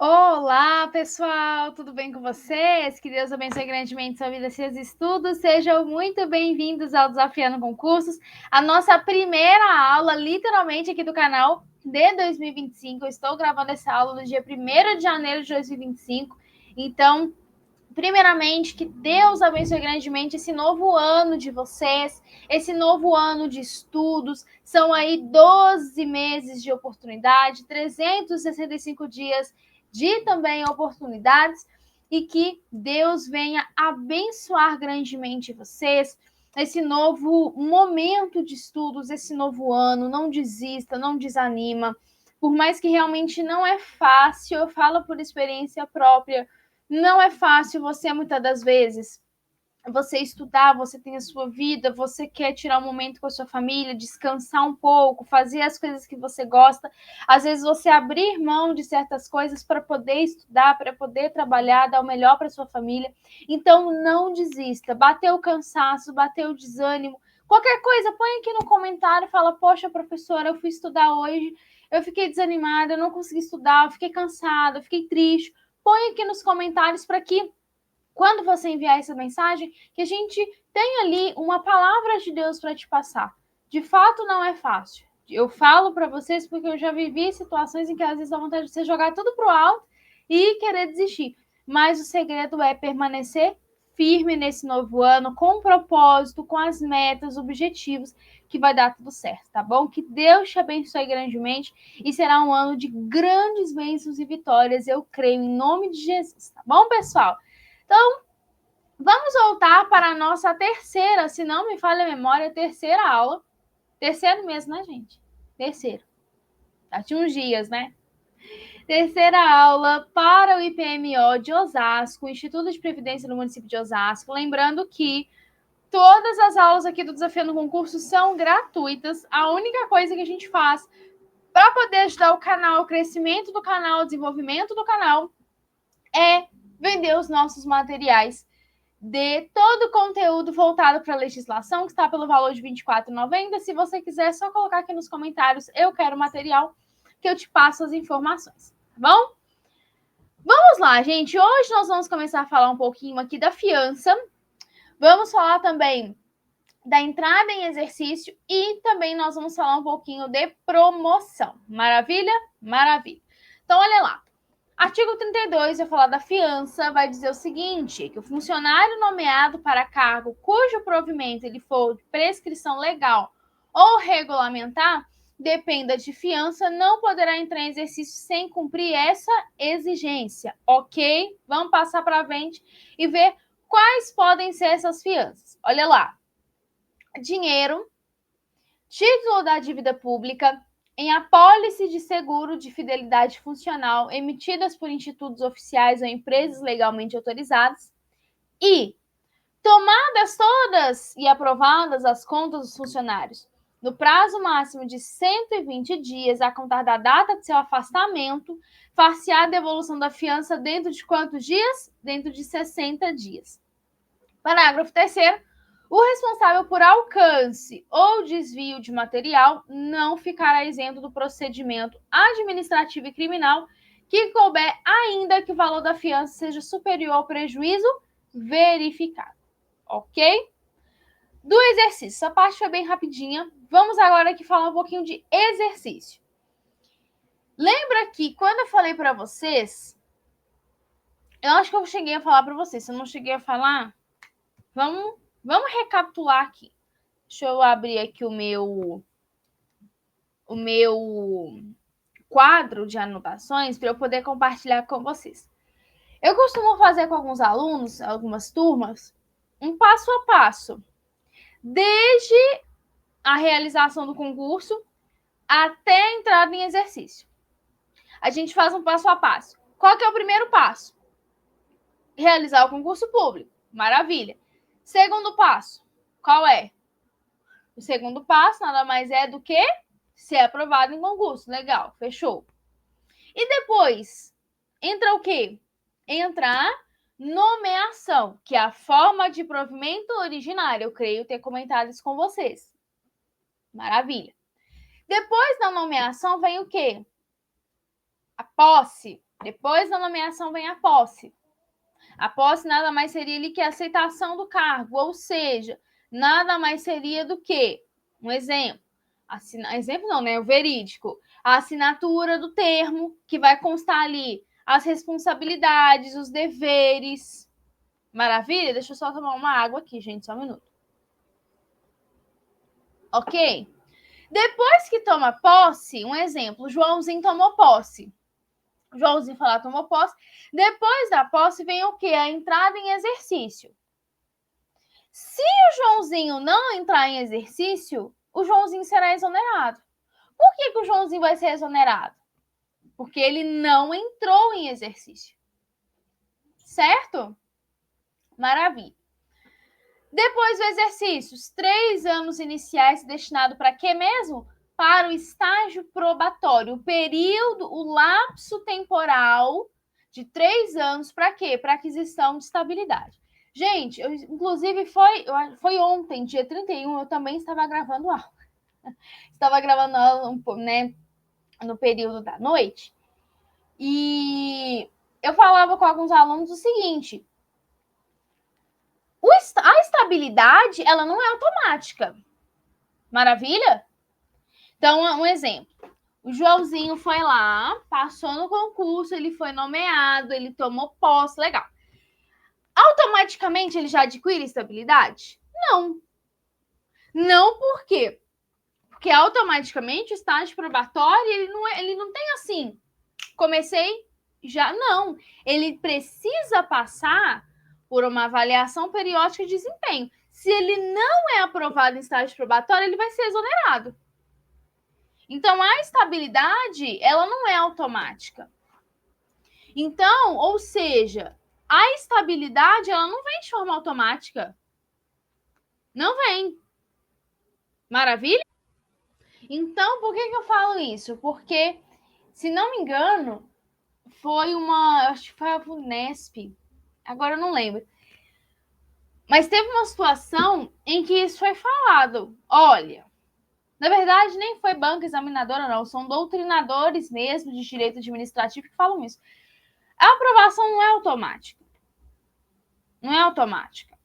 Olá, pessoal, tudo bem com vocês? Que Deus abençoe grandemente sua vida e seus estudos. Sejam muito bem-vindos ao Desafiando Concursos, a nossa primeira aula, literalmente, aqui do canal de 2025. Eu estou gravando essa aula no dia 1º de janeiro de 2025. Então, primeiramente, que Deus abençoe grandemente esse novo ano de vocês, esse novo ano de estudos. São aí 12 meses de oportunidade, 365 dias de também oportunidades, e que Deus venha abençoar grandemente vocês, esse novo momento de estudos, esse novo ano. Não desista, não desanima. Por mais que realmente não é fácil, eu falo por experiência própria, não é fácil você, muitas das vezes, você estudar, você tem a sua vida, você quer tirar um momento com a sua família, descansar um pouco, fazer as coisas que você gosta. Às vezes você abrir mão de certas coisas para poder estudar, para poder trabalhar, dar o melhor para sua família. Então não desista. Bateu o cansaço, bateu o desânimo, qualquer coisa, põe aqui no comentário e fala: poxa, professora, eu fui estudar hoje, eu fiquei desanimada, eu não consegui estudar, eu fiquei cansada, eu fiquei triste. Põe aqui nos comentários para que, quando você enviar essa mensagem, que a gente tenha ali uma palavra de Deus para te passar. De fato, não é fácil. Eu falo para vocês porque eu já vivi situações em que às vezes dá vontade de você jogar tudo pro alto e querer desistir. Mas o segredo é permanecer firme nesse novo ano, com propósito, com as metas, objetivos, que vai dar tudo certo, tá bom? Que Deus te abençoe grandemente e será um ano de grandes bênçãos e vitórias, eu creio, em nome de Jesus, tá bom, pessoal? Então, vamos voltar para a nossa terceira, se não me falha a memória, terceira aula. Terceiro mesmo, né, gente? Terceiro. Já tinha uns dias, né? Terceira aula para o IPMO de Osasco, Instituto de Previdência do município de Osasco. Lembrando que todas as aulas aqui do Desafio no Concurso são gratuitas. A única coisa que a gente faz para poder ajudar o canal, o crescimento do canal, o desenvolvimento do canal, é vender os nossos materiais de todo o conteúdo voltado para a legislação, que está pelo valor de R$ 24,90. Se você quiser, é só colocar aqui nos comentários: eu quero material, que eu te passo as informações, tá bom? Vamos lá, gente. Hoje nós vamos começar a falar um pouquinho aqui da fiança. Vamos falar também da entrada em exercício e também nós vamos falar um pouquinho de promoção. Maravilha? Maravilha. Então, olha lá. Artigo 32 vai falar da fiança, vai dizer o seguinte: que o funcionário nomeado para cargo cujo provimento ele for de prescrição legal ou regulamentar dependa de fiança, não poderá entrar em exercício sem cumprir essa exigência, ok? Vamos passar para frente e ver quais podem ser essas fianças. Olha lá: dinheiro, título da dívida pública, em apólice de seguro de fidelidade funcional emitidas por institutos oficiais ou empresas legalmente autorizadas, e tomadas todas e aprovadas as contas dos funcionários no prazo máximo de 120 dias a contar da data de seu afastamento, far-se-á a devolução da fiança dentro de quantos dias? Dentro de 60 dias. Parágrafo 3º. O responsável por alcance ou desvio de material não ficará isento do procedimento administrativo e criminal que couber, ainda que o valor da fiança seja superior ao prejuízo verificado. Ok? Do exercício. Essa parte foi bem rapidinha. Vamos agora aqui falar um pouquinho de exercício. Lembra que quando eu falei para vocês, eu acho que eu cheguei a falar para vocês, se eu não cheguei a falar, vamos recapitular aqui. Deixa eu abrir aqui o meu quadro de anotações para eu poder compartilhar com vocês. Eu costumo fazer com alguns alunos, algumas turmas, um passo a passo, desde a realização do concurso até a entrada em exercício. A gente faz um passo a passo. Qual que é o primeiro passo? Realizar o concurso público. Maravilha. Segundo passo, qual é? O segundo passo nada mais é do que ser aprovado em concurso. Legal, fechou. E depois, entra o quê? Entra a nomeação, que é a forma de provimento originário. Eu creio ter comentado isso com vocês. Maravilha. Depois da nomeação vem o quê? A posse. Depois da nomeação vem a posse. A posse nada mais seria ali que a aceitação do cargo, ou seja, nada mais seria do que, um exemplo, exemplo não, né? O verídico. A assinatura do termo, que vai constar ali as responsabilidades, os deveres. Maravilha? Deixa eu só tomar uma água aqui, gente, só um minuto. Ok? Depois que toma posse, um exemplo, o Joãozinho tomou posse. O Joãozinho foi lá, tomou posse. Depois da posse vem o quê? A entrada em exercício. Se o Joãozinho não entrar em exercício, o Joãozinho será exonerado. Por que o Joãozinho vai ser exonerado? Porque ele não entrou em exercício. Certo? Maravilha. Depois do exercício, os 3 anos iniciais destinados para quê mesmo? Para o estágio probatório. O período, o lapso temporal de 3 anos para quê? Para aquisição de estabilidade. Gente, inclusive foi ontem, dia 31, eu também estava gravando aula. Estava gravando aula, né, no período da noite. E eu falava com alguns alunos o seguinte: a estabilidade, ela não é automática. Maravilha? Então, um exemplo. O Joãozinho foi lá, passou no concurso, ele foi nomeado, ele tomou posse, legal. Automaticamente ele já adquire estabilidade? Não. Não por quê? Porque automaticamente o estágio probatório, ele não tem assim, comecei, já não. Ele precisa passar por uma avaliação periódica de desempenho. Se ele não é aprovado em estágio probatório, ele vai ser exonerado. Então, a estabilidade, ela não é automática. Então, ou seja, a estabilidade, ela não vem de forma automática. Não vem. Maravilha? Então, por que eu falo isso? Porque, se não me engano, acho que foi a Vunesp, agora eu não lembro. Mas teve uma situação em que isso foi falado. Olha, na verdade, nem foi banca examinadora, não. São doutrinadores mesmo de direito administrativo que falam isso. A aprovação não é automática. Não é automática.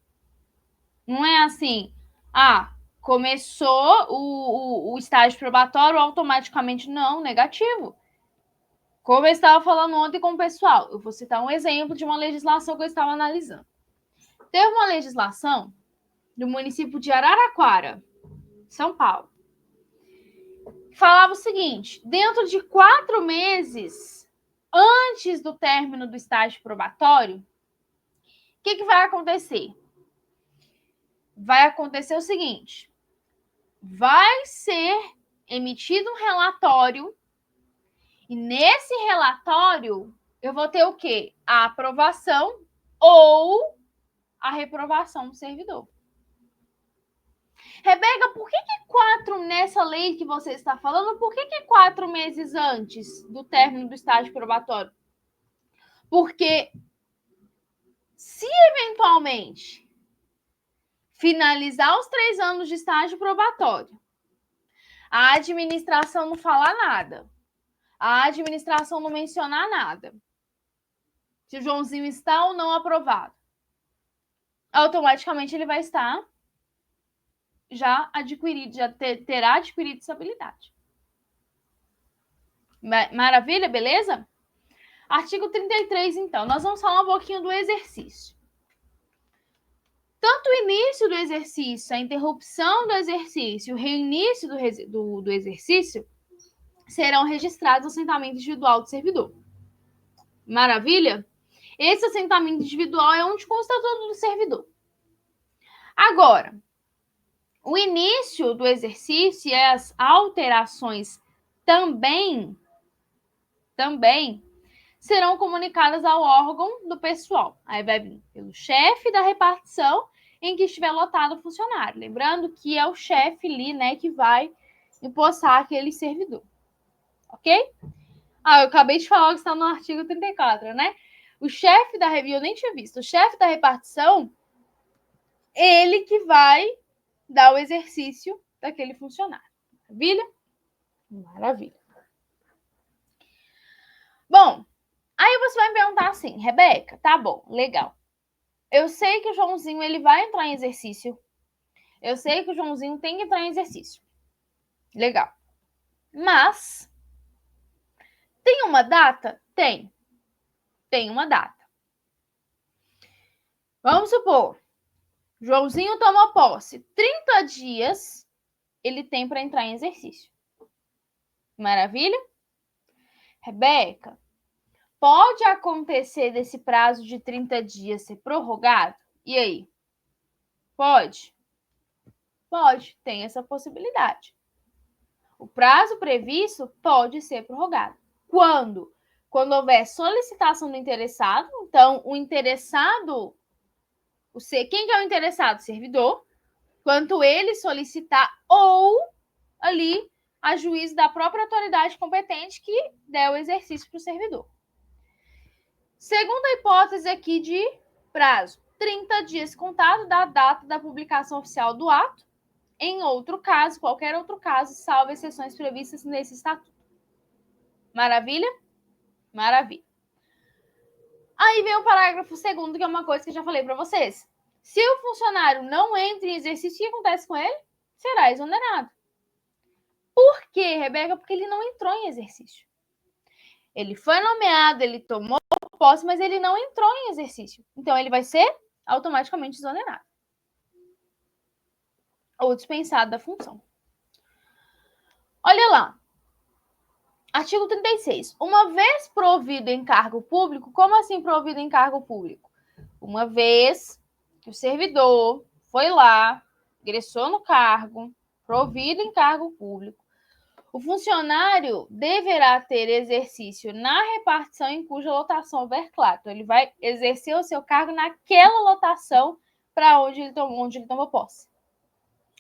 Não é assim, começou o estágio probatório, automaticamente não, negativo. Como eu estava falando ontem com o pessoal, eu vou citar um exemplo de uma legislação que eu estava analisando. Teve uma legislação do município de Araraquara, São Paulo. Falava o seguinte: dentro de 4 meses antes do término do estágio probatório, o que vai acontecer? Vai acontecer o seguinte: vai ser emitido um relatório e nesse relatório eu vou ter o quê? A aprovação ou a reprovação do servidor. Rebeca, por que 4 nessa lei que você está falando? Por que 4 meses antes do término do estágio probatório? Porque se eventualmente finalizar os 3 anos de estágio probatório, a administração não falar nada, a administração não mencionar nada, se o Joãozinho está ou não aprovado, automaticamente ele vai estar já adquirido, terá adquirido estabilidade. Maravilha, beleza? Artigo 33, então. Nós vamos falar um pouquinho do exercício. Tanto o início do exercício, a interrupção do exercício, o reinício do exercício serão registrados no assentamento individual do servidor. Maravilha? Esse assentamento individual é onde consta tudo do servidor. Agora, o início do exercício e as alterações também serão comunicadas ao órgão do pessoal. Aí vai vir pelo chefe da repartição em que estiver lotado o funcionário. Lembrando que é o chefe ali, né, que vai empossar aquele servidor. Ok? Eu acabei de falar que está no artigo 34, né? O chefe da revista, eu nem tinha visto, o chefe da repartição, ele que vai dar o exercício daquele funcionário. Maravilha? Maravilha. Bom, Aí você vai me perguntar assim, Rebeca, tá bom, legal. Eu sei que o Joãozinho ele vai entrar em exercício. Eu sei que o Joãozinho tem que entrar em exercício. Legal. Mas tem uma data? Tem. Tem uma data. Vamos supor, Joãozinho tomou posse. 30 dias ele tem para entrar em exercício. Maravilha? Rebeca, pode acontecer desse prazo de 30 dias ser prorrogado? E aí? Pode? Pode, tem essa possibilidade. O prazo previsto pode ser prorrogado. Quando? Quando houver solicitação do interessado. Então, o interessado, quem que é o interessado? O servidor. Quanto ele solicitar ou ali a juízo da própria autoridade competente que der o exercício para o servidor. Segunda hipótese aqui de prazo, 30 dias contado da data da publicação oficial do ato. Em outro caso, qualquer outro caso, salvo exceções previstas nesse estatuto. Maravilha? Maravilha. Aí vem o parágrafo 2º, que é uma coisa que eu já falei para vocês. Se o funcionário não entra em exercício, o que acontece com ele? Será exonerado. Por quê, Rebeca? Porque ele não entrou em exercício. Ele foi nomeado, ele tomou posse, mas ele não entrou em exercício. Então, ele vai ser automaticamente exonerado. Ou dispensado da função. Olha lá. Artigo 36. Uma vez provido em cargo público, como assim provido em cargo público? Uma vez que o servidor foi lá, ingressou no cargo, provido em cargo público, o funcionário deverá ter exercício na repartição em cuja lotação houver claro. Então, ele vai exercer o seu cargo naquela lotação para onde ele tomou posse.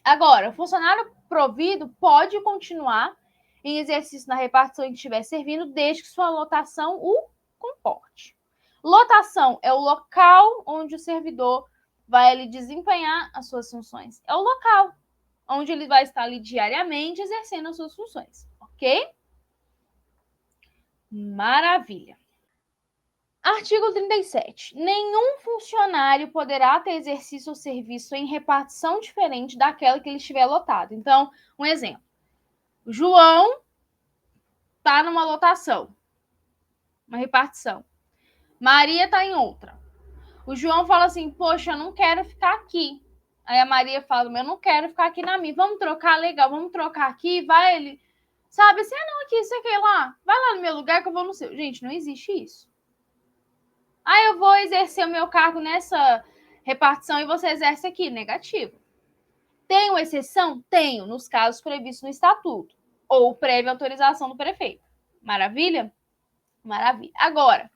Agora, o funcionário provido pode continuar em exercício na repartição em que estiver servindo, desde que sua lotação o comporte. Lotação é o local onde o servidor vai ali desempenhar as suas funções. É o local onde ele vai estar ali diariamente exercendo as suas funções, ok? Maravilha. Artigo 37. Nenhum funcionário poderá ter exercício ou serviço em repartição diferente daquela que ele estiver lotado. Então, um exemplo. O João está numa lotação, uma repartição. Maria está em outra. O João fala assim, poxa, eu não quero ficar aqui. Aí a Maria fala, eu não quero ficar aqui na minha. Vamos trocar, legal, vamos trocar aqui. Vai ele, sabe, assim, não, aqui, você quer ir lá? Vai lá no meu lugar que eu vou no seu. Gente, não existe isso. Ah, eu vou exercer o meu cargo nessa repartição e você exerce aqui. Negativo. Tenho exceção? Tenho, nos casos previstos no estatuto. Ou prévia autorização do prefeito. Maravilha? Maravilha. Agora,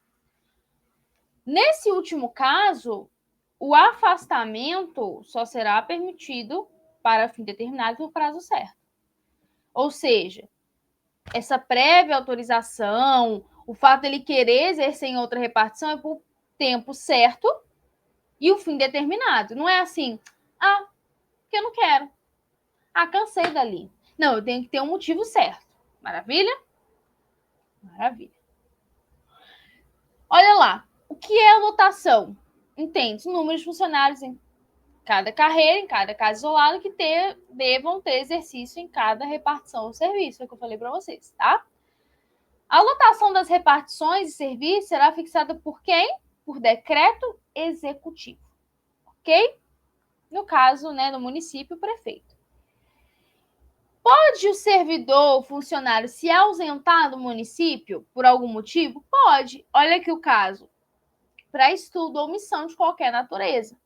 nesse último caso, o afastamento só será permitido para fim determinado por prazo certo. Ou seja, essa prévia autorização, o fato dele querer exercer em outra repartição é por tempo certo e o fim determinado. Não é assim, porque eu não quero. Cansei dali. Não, eu tenho que ter um motivo certo. Maravilha? Maravilha. Olha lá, o que é a lotação? Entende? O número de funcionários em cada carreira, em cada caso isolado, que devam ter exercício em cada repartição ou serviço, é o que eu falei para vocês, tá? A lotação das repartições de serviço será fixada por quem? Por decreto executivo, ok? No caso, né, do município, o prefeito. Pode o servidor, o funcionário, se ausentar do município por algum motivo? Pode. Olha aqui o caso. Para estudo ou missão de qualquer natureza,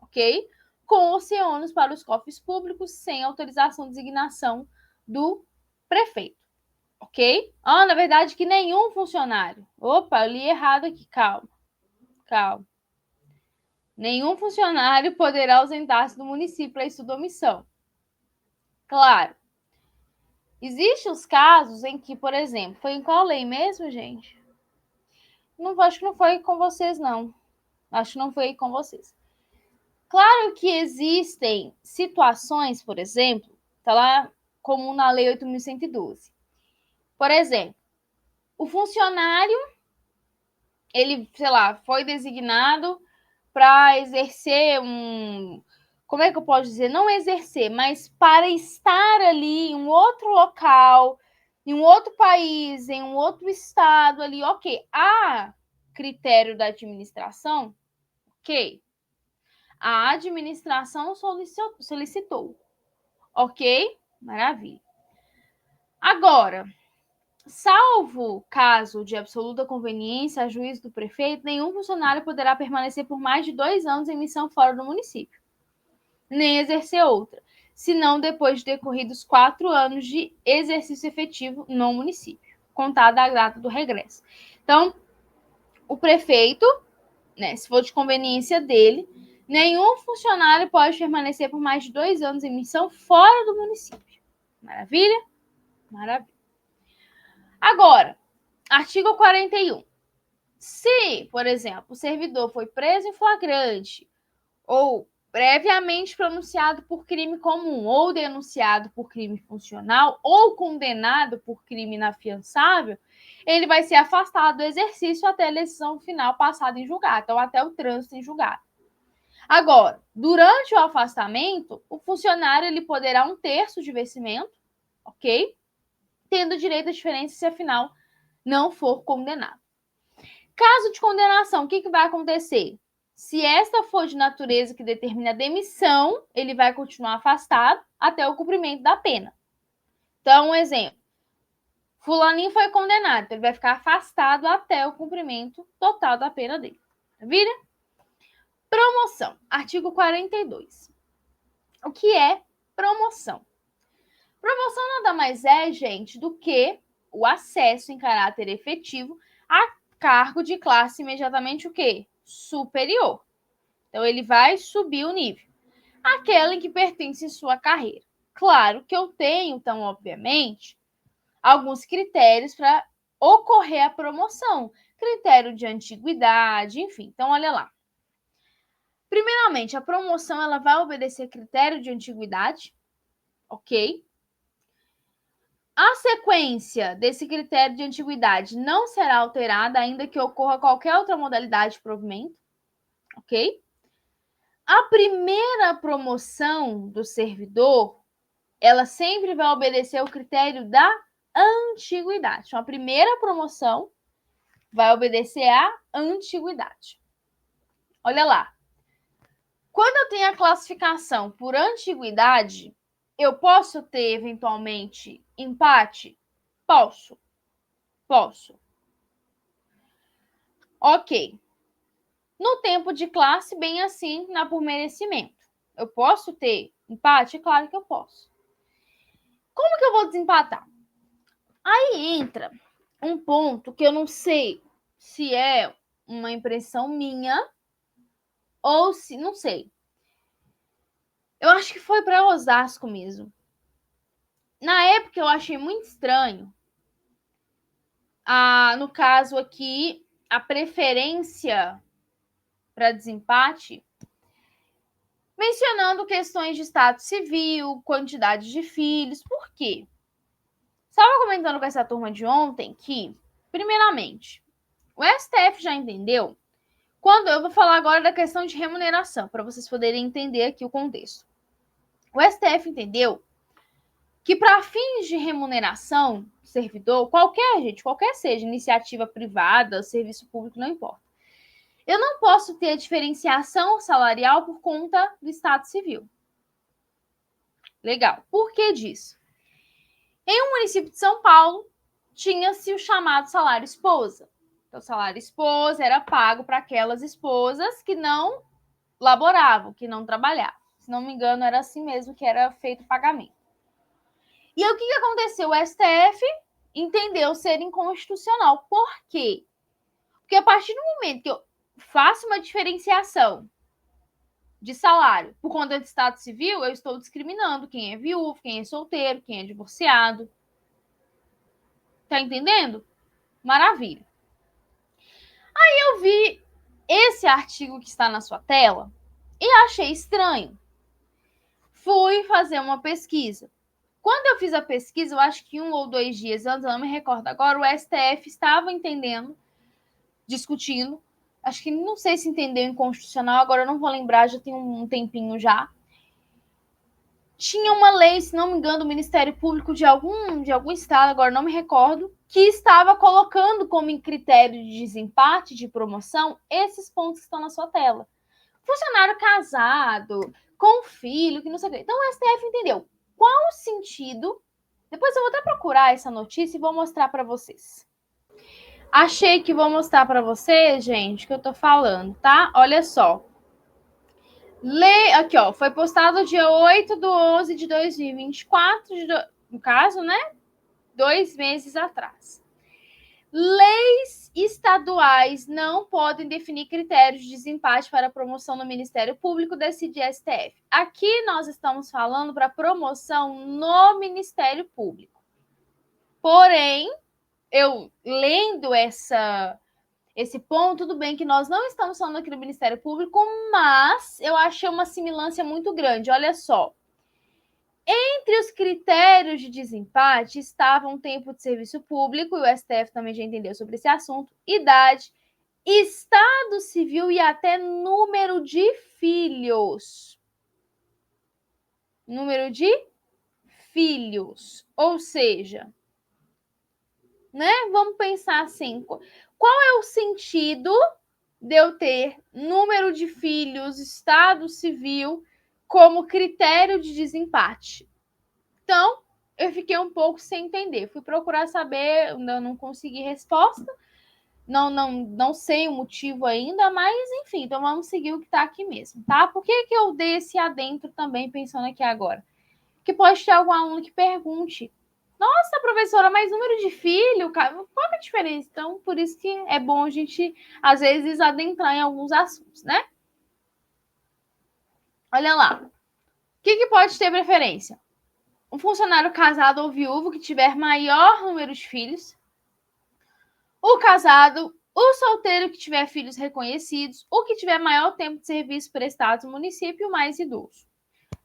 ok? Com ou sem ônus para os cofres públicos, sem autorização de designação do prefeito, ok? Na verdade, que nenhum funcionário. Opa, eu li errado aqui, calma. Calma. Nenhum funcionário poderá ausentar-se do município para estudo ou missão. Claro. Existem os casos em que, por exemplo, foi em qual lei mesmo, gente? Não, acho que não foi com vocês, não. Acho que não foi com vocês. Claro que existem situações, por exemplo, está lá comum na Lei 8.112. Por exemplo, o funcionário ele, sei lá, foi designado para exercer como é que eu posso dizer? Não exercer, mas para estar ali em um outro local, em um outro país, em um outro estado ali, ok. Há critério da administração, ok. A administração solicitou, ok? Maravilha. Agora, salvo caso de absoluta conveniência a juízo do prefeito, nenhum funcionário poderá permanecer por mais de 2 anos em missão fora do município, nem exercer outra, senão depois de decorridos 4 anos de exercício efetivo no município, contada a data do regresso. Então, o prefeito, né, se for de conveniência dele, nenhum funcionário pode permanecer por mais de 2 anos em missão fora do município. Maravilha? Maravilha. Agora, artigo 41. Se, por exemplo, o servidor foi preso em flagrante ou previamente pronunciado por crime comum ou denunciado por crime funcional ou condenado por crime inafiançável, ele vai ser afastado do exercício até a decisão final passada em julgado, então até o trânsito em julgado. Agora, durante o afastamento, o funcionário ele poderá 1/3 de vencimento, ok? Tendo direito à diferença se afinal não for condenado. Caso de condenação, o que vai acontecer? Se esta for de natureza que determina a demissão, ele vai continuar afastado até o cumprimento da pena. Então, um exemplo. Fulaninho foi condenado, então ele vai ficar afastado até o cumprimento total da pena dele. Maravilha? Promoção. Artigo 42. O que é promoção? Promoção nada mais é, gente, do que o acesso em caráter efetivo a cargo de classe imediatamente o quê? Superior. Então, ele vai subir o nível. Aquela em que pertence sua carreira. Claro que eu tenho, então, obviamente, alguns critérios para ocorrer a promoção. Critério de antiguidade, enfim. Então, olha lá. Primeiramente, a promoção ela vai obedecer critério de antiguidade, ok? A sequência desse critério de antiguidade não será alterada, ainda que ocorra qualquer outra modalidade de provimento, ok? A primeira promoção do servidor, ela sempre vai obedecer ao critério da antiguidade. Então, a primeira promoção vai obedecer à antiguidade. Olha lá. Quando eu tenho a classificação por antiguidade, eu posso ter, eventualmente, empate? Posso. Ok. No tempo de classe, bem assim, por merecimento. Eu posso ter empate? Claro que eu posso. Como que eu vou desempatar? Aí entra um ponto que eu não sei se é uma impressão minha ou se... não sei. Eu acho que foi para Osasco mesmo. Na época, eu achei muito estranho. No caso aqui, a preferência para desempate, mencionando questões de estado civil, quantidade de filhos. Por quê? Estava comentando com essa turma de ontem que, primeiramente, o STF já entendeu. Quando eu vou falar agora da questão de remuneração, para vocês poderem entender aqui o contexto. O STF entendeu que para fins de remuneração, servidor, qualquer seja, iniciativa privada, serviço público, não importa. Eu não posso ter a diferenciação salarial por conta do Estado Civil. Legal. Por que disso? Em um município de São Paulo, tinha-se o chamado salário esposa. Então, o salário esposa era pago para aquelas esposas que não laboravam, que não trabalhavam. Se não me engano, era assim mesmo que era feito o pagamento. E aí, o que aconteceu? O STF entendeu ser inconstitucional. Por quê? Porque a partir do momento que eu faço uma diferenciação de salário por conta de estado civil, eu estou discriminando quem é viúvo, quem é solteiro, quem é divorciado. Tá entendendo? Maravilha. Aí eu vi esse artigo que está na sua tela e achei estranho. Fui fazer uma pesquisa. Quando eu fiz a pesquisa, eu acho que 1 ou 2 dias antes, eu não me recordo agora, o STF estava entendendo discutindo. Acho que não sei se entendeu em constitucional, agora eu não vou lembrar, já tem um tempinho já. Tinha uma lei, se não me engano, do Ministério Público de algum estado, agora não me recordo, que estava colocando como critério de desempate, de promoção, esses pontos que estão na sua tela. Funcionário casado, com filho, que não sei o quê. Então o STF entendeu qual o sentido. Depois eu vou até procurar essa notícia e vou mostrar para vocês. Achei que vou mostrar para vocês, gente, o que eu tô falando, tá? Olha só. Lei, aqui, ó, foi postado dia 8/11/2024, no caso, né? 2 meses atrás. Leis estaduais não podem definir critérios de desempate para promoção no Ministério Público, decide STF. Aqui nós estamos falando para promoção no Ministério Público. Porém, eu lendo esse ponto, tudo bem que nós não estamos falando aqui do Ministério Público, mas eu achei uma semelhança muito grande. Olha só. Entre os critérios de desempate estavam tempo de serviço público, e o STF também já entendeu sobre esse assunto, idade, estado civil e até número de filhos. Número de filhos. Ou seja, né? Vamos pensar assim, qual é o sentido de eu ter número de filhos, estado civil como critério de desempate? Então, eu fiquei um pouco sem entender. Fui procurar saber, ainda não consegui resposta. Não sei o motivo ainda, mas enfim, então vamos seguir o que está aqui mesmo, tá? Por que eu dei esse adentro também, pensando aqui agora? Que pode ter algum aluno que pergunte: nossa, professora, mas número de filho, qual é a diferença? Então, por isso que é bom a gente, às vezes, adentrar em alguns assuntos, né? Olha lá. O que pode ter preferência? Um funcionário casado ou viúvo que tiver maior número de filhos, o casado, o solteiro que tiver filhos reconhecidos, o que tiver maior tempo de serviço prestado no município, o mais idoso.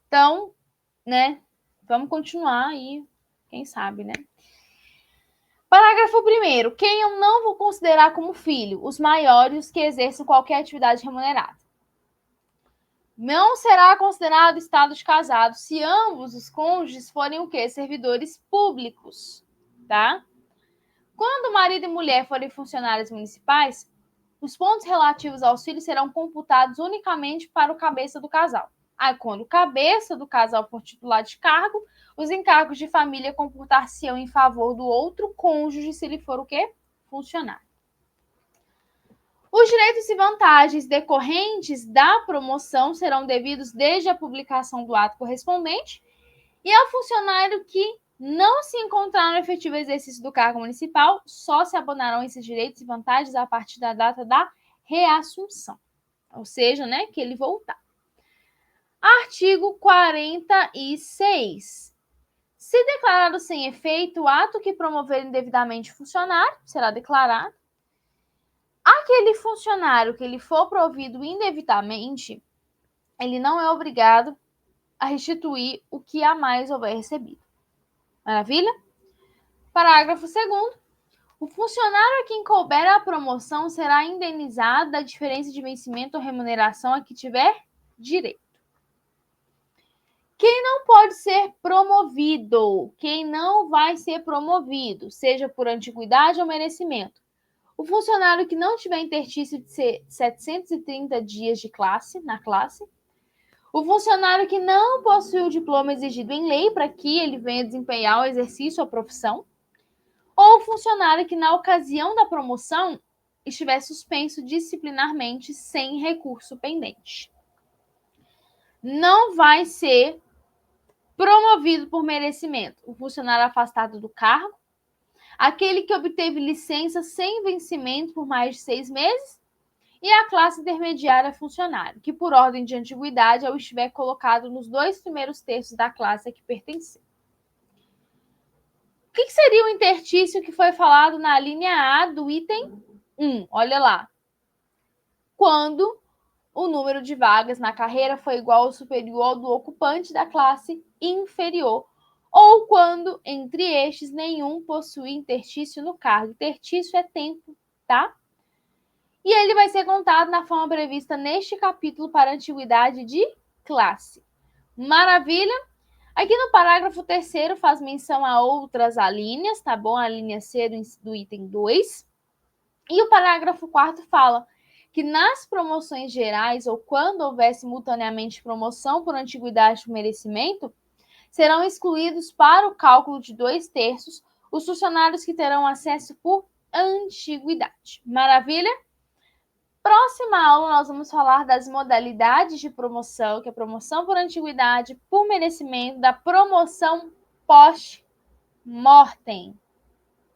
Então, né, vamos continuar aí, quem sabe, né? Parágrafo 1º. Quem eu não vou considerar como filho? Os maiores que exerçam qualquer atividade remunerada. Não será considerado estado de casado se ambos os cônjuges forem o quê? Servidores públicos, tá? Quando marido e mulher forem funcionários municipais, os pontos relativos aos filhos serão computados unicamente para o cabeça do casal. Aí, quando o cabeça do casal for titular de cargo, os encargos de família computar-se-ão em favor do outro cônjuge, se ele for o quê? Funcionário. Os direitos e vantagens decorrentes da promoção serão devidos desde a publicação do ato correspondente e ao funcionário que não se encontrar no efetivo exercício do cargo municipal, só se abonarão esses direitos e vantagens a partir da data da reassunção. Ou seja, né, que ele voltar. Artigo 46. Se declarado sem efeito o ato que promover indevidamente o funcionário, será declarado. Aquele funcionário que ele for provido indevidamente, ele não é obrigado a restituir o que a mais houver recebido. Maravilha? Parágrafo 2º. O funcionário a quem couber a promoção será indenizado da diferença de vencimento ou remuneração a que tiver direito. Quem não pode ser promovido? Quem não vai ser promovido, seja por antiguidade ou merecimento? O funcionário que não tiver interstício de 730 dias de classe, na classe. O funcionário que não possui o diploma exigido em lei para que ele venha desempenhar o exercício ou profissão. Ou o funcionário que, na ocasião da promoção, estiver suspenso disciplinarmente sem recurso pendente. Não vai ser promovido por merecimento o funcionário afastado do cargo, aquele que obteve licença sem vencimento por mais de 6 meses, e a classe intermediária funcionário, que por ordem de antiguidade ou estiver colocado nos 2 primeiros terços da classe a que pertencer. O que seria o interstício que foi falado na linha A do item 1? Olha lá. Quando o número de vagas na carreira foi igual ou superior ao do ocupante da classe inferior, ou quando, entre estes, nenhum possui interstício no cargo. Interstício é tempo, tá? E ele vai ser contado na forma prevista neste capítulo para a antiguidade de classe. Maravilha? Aqui no parágrafo 3º faz menção a outras alíneas, tá bom? A linha C do item 2. E o parágrafo 4º fala que nas promoções gerais ou quando houver simultaneamente promoção por antiguidade por merecimento, serão excluídos para o cálculo de 2/3 os funcionários que terão acesso por antiguidade. Maravilha? Próxima aula, nós vamos falar das modalidades de promoção, que é a promoção por antiguidade, por merecimento, da promoção pós-mortem.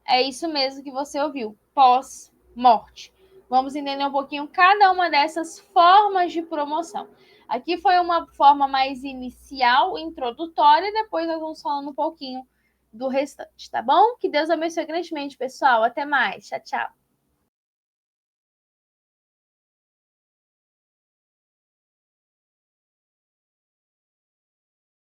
É isso mesmo que você ouviu, pós-morte. Vamos entender um pouquinho cada uma dessas formas de promoção. Aqui foi uma forma mais inicial, introdutória, e depois nós vamos falando um pouquinho do restante, tá bom? Que Deus abençoe grandemente, pessoal. Até mais. Tchau, tchau.